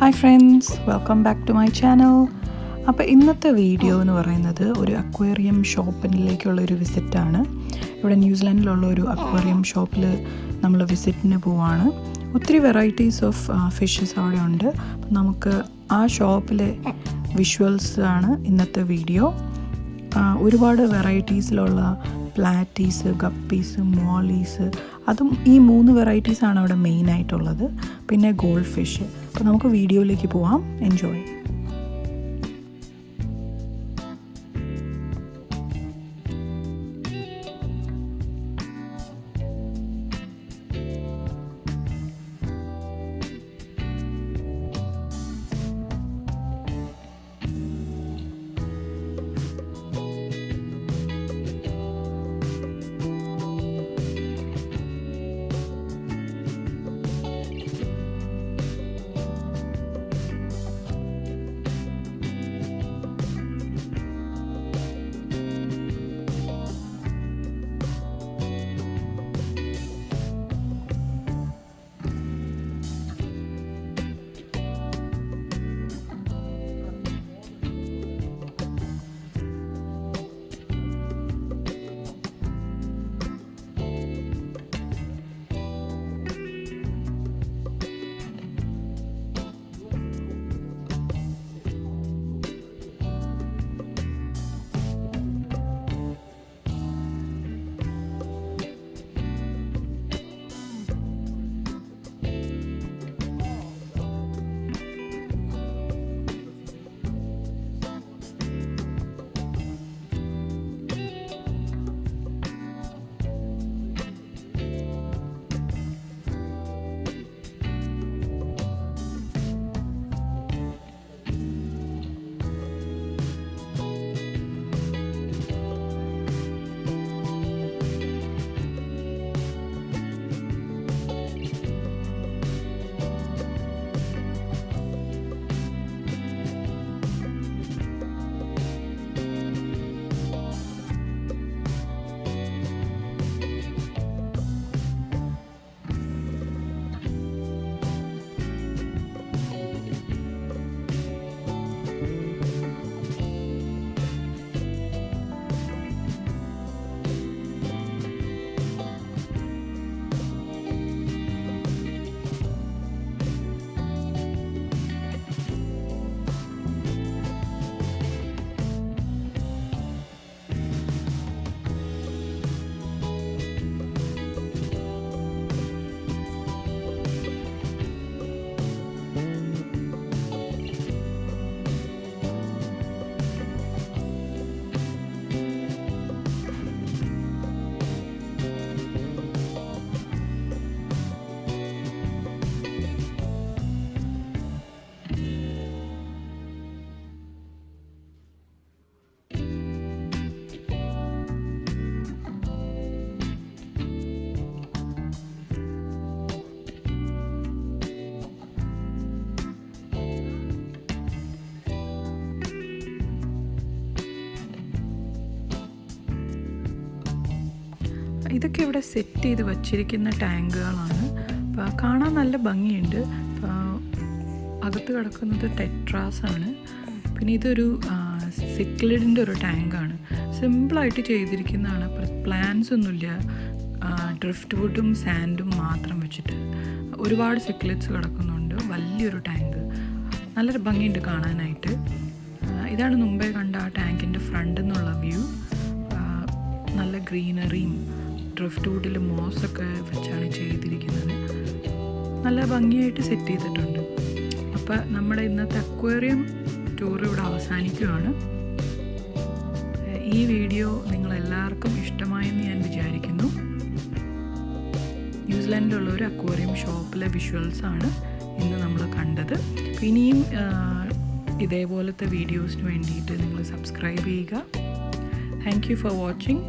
Hi friends, welcome back to my channel. അപ്പോൾ ഇന്നത്തെ video എന്ന് പറയുന്നത് ഒരു അക്വേറിയം ഷോപ്പിലേക്കുള്ളൊരു വിസിറ്റാണ്. ഇവിടെ ന്യൂസിലാൻഡിലുള്ള ഒരു അക്വേറിയം ഷോപ്പിൽ നമ്മൾ വിസിറ്റിന് പോവാണ്. ഒത്തിരി വെറൈറ്റീസ് ഓഫ് ഫിഷസ് അവിടെ ഉണ്ട്. അപ്പം നമുക്ക് ആ ഷോപ്പിലെ വിഷ്വൽസ് ആണ് ഇന്നത്തെ വീഡിയോ. ഒരുപാട് വെറൈറ്റീസിലുള്ള പ്ലാറ്റീസ്, ഗപ്പീസ്, മോളീസ്, അതും ഈ 3 വെറൈറ്റീസാണ് അവിടെ മെയിനായിട്ടുള്ളത്. പിന്നെ ഗോൾഡ് ഫിഷ്. അപ്പോൾ നമുക്ക് വീഡിയോയിലേക്ക് പോവാം. എൻജോയ്. ഇതൊക്കെ ഇവിടെ സെറ്റ് ചെയ്ത് വച്ചിരിക്കുന്ന ടാങ്കുകളാണ്. അപ്പോൾ കാണാൻ നല്ല ഭംഗിയുണ്ട്. അകത്ത് കിടക്കുന്നത് ടെട്രാസാണ്. പിന്നെ ഇതൊരു സിക്ലിഡിൻ്റെ ഒരു ടാങ്കാണ്. സിമ്പിളായിട്ട് ചെയ്തിരിക്കുന്നതാണ്. പ്ലാൻസ് ഒന്നുമില്ല, ഡ്രിഫ്റ്റ് വുഡും സാൻഡും മാത്രം വെച്ചിട്ട് ഒരുപാട് സിക്ലിഡ്സ് കിടക്കുന്നുണ്ട്. വലിയൊരു ടാങ്ക്, നല്ലൊരു ഭംഗിയുണ്ട് കാണാനായിട്ട്. ഇതാണ് മുമ്പേ കണ്ട ആ ടാങ്കിൻ്റെ ഫ്രണ്ട് എന്നുള്ള വ്യൂ. നല്ല ഗ്രീനറിയും ഡ്രിഫ്റ്റ് വുഡിൽ മോസൊക്കെ വെച്ചാണ് ചെയ്തിരിക്കുന്നത്. നല്ല ഭംഗിയായിട്ട് സെറ്റ് ചെയ്തിട്ടുണ്ട്. അപ്പോൾ നമ്മുടെ ഇന്നത്തെ അക്വേറിയം ടൂർ ഇവിടെ അവസാനിക്കുകയാണ്. ഈ വീഡിയോ നിങ്ങളെല്ലാവർക്കും ഇഷ്ടമായെന്ന് ഞാൻ വിചാരിക്കുന്നു. ന്യൂസിലാൻഡിലുള്ള ഒരു അക്വേറിയം ഷോപ്പിലെ വിഷ്വൽസാണ് ഇന്ന് നമ്മൾ കണ്ടത്. ഇനിയും ഇതേപോലത്തെ വീഡിയോസിന് വേണ്ടിയിട്ട് നിങ്ങൾ സബ്സ്ക്രൈബ് ചെയ്യുക. Thank you for watching.